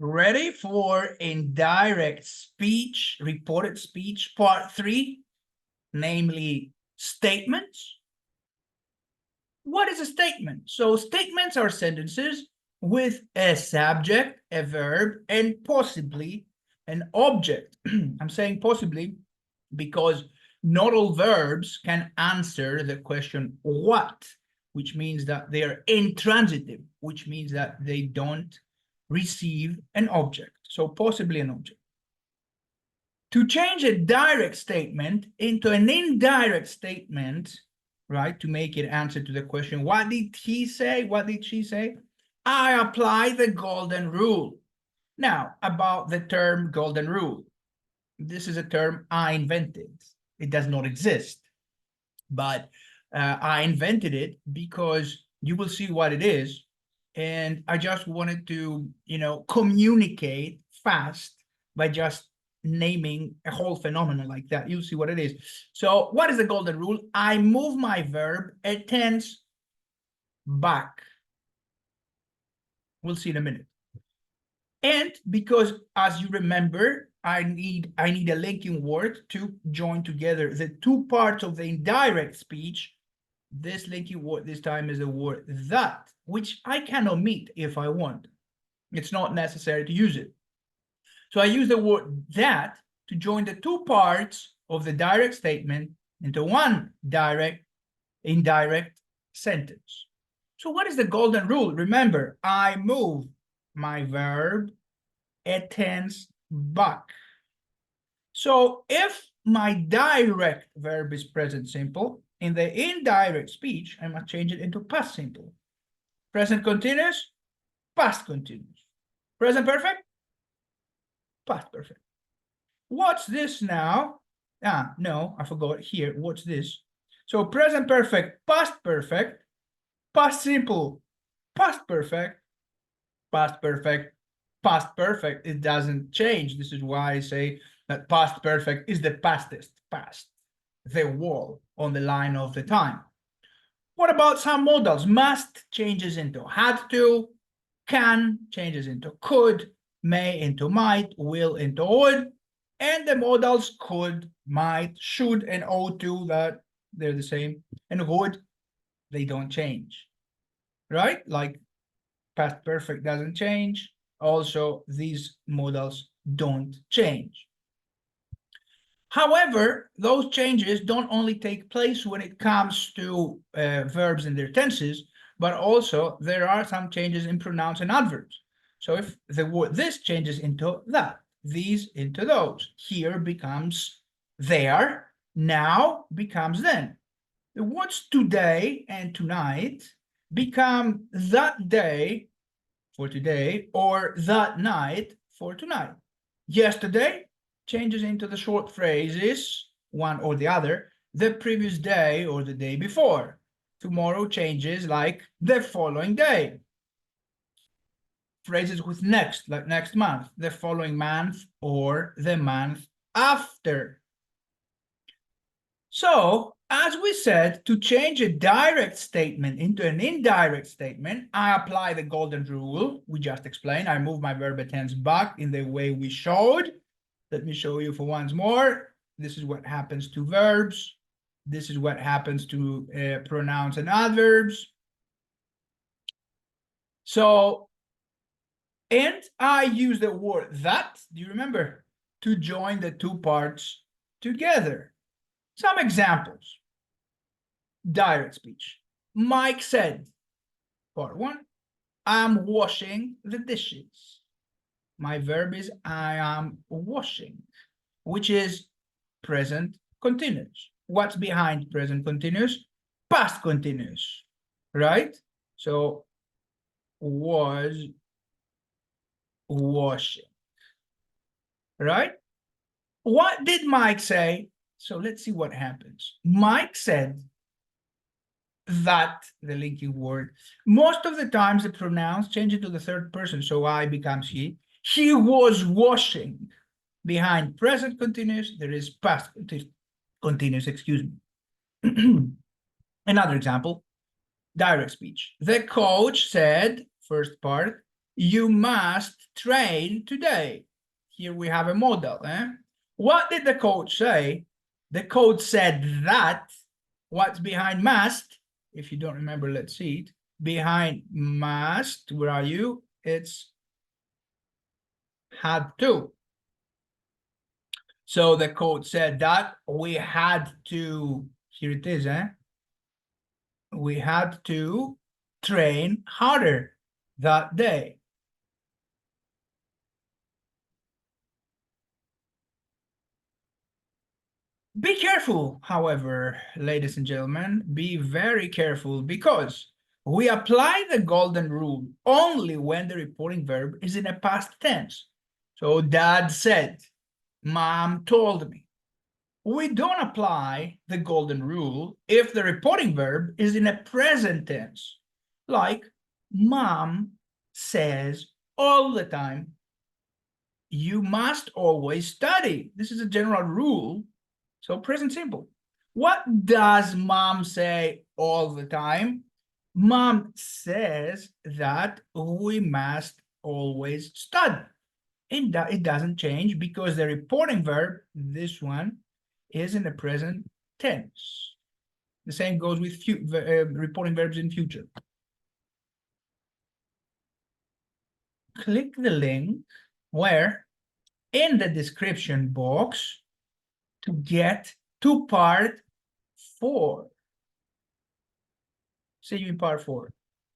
Ready for indirect speech, reported speech, part 3, namely statements. What is a statement? So statements are sentences with a subject, a verb, and possibly an object. I'm saying possibly because not all verbs can answer the question what, which means that they are intransitive, which means that they don't receive an object. So possibly an object. To change a direct statement into an indirect statement, right, to make it answer to the question, what did he say? What did she say? I apply the golden rule. Now, about the term golden rule. This is a term I invented. It does not exist, but I invented it because you will see what it is. And I just wanted to, communicate fast by just naming a whole phenomenon like that. You'll see what it is. So what is the golden rule? I move my verb a tense back. We'll see in a minute. And because, as you remember, I need a linking word to join together the two parts of the indirect speech. This linking word this time is the word that, which I can omit if I want. It's not necessary to use it. So I use the word that to join the two parts of the direct statement into one indirect sentence. So what is the golden rule? Remember, I move my verb a tense back. So if my direct verb is present simple, in the indirect speech, I must change it into past simple. Present continuous, past continuous. Present perfect, past perfect. What's this now? No, I forgot here. What's this? So present perfect, past simple, past perfect, past perfect, past perfect. It doesn't change. This is why I say that past perfect is the pastest, past, the wall on the line of the time. What about some modals? Must changes into had to, can changes into could, may into might, will into would, and the modals could, might, should, and ought to, that they're the same, and would, they don't change, right? Like past perfect doesn't change. Also, these modals don't change. However, those changes don't only take place when it comes to verbs and their tenses, but also there are some changes in pronouns and adverbs. So if the word this changes into that, these into those, here becomes there, now becomes then. The words today and tonight become that day for today or that night for tonight. Yesterday changes into the short phrases, one or the other, the previous day or the day before. Tomorrow changes like the following day. Phrases with next, like next month, the following month, or the month after. So, as we said, to change a direct statement into an indirect statement, I apply the golden rule we just explained. I move my verb tense back in the way we showed. Let me show you for once more. This is what happens to verbs. This is what happens to pronouns and adverbs. So, and I use the word that, do you remember, to join the two parts together. Some examples. Direct speech. Mike said, part 1, I'm washing the dishes. My verb is I am washing, which is present continuous. What's behind present continuous? Past continuous, right? So was washing, right? What did Mike say? So let's see what happens. Mike said that, the linking word. Most of the times the pronouns change it to the third person, so I becomes he. He was washing. Behind present continuous, there is past continuous, excuse me. Another example, direct speech. The coach said, first part, You must train today. Here we have a model. What did the code say? The code said that. What's behind must? If you don't remember, let's see it. Behind must, where are you? It's had to. So the code said that we had to, here it is, we had to train harder that day. Be careful, however, ladies and gentlemen, be very careful, because we apply the golden rule only when the reporting verb is in a past tense. So dad said, mom told me. We don't apply the golden rule if the reporting verb is in a present tense, like mom says all the time. You must always study. This is a general rule. So present simple. What does mom say all the time? Mom says that we must always study. And it doesn't change because the reporting verb, this one, is in the present tense. The same goes with reporting verbs in future. Click the link where in the description box to get to part 4. See you in part 4.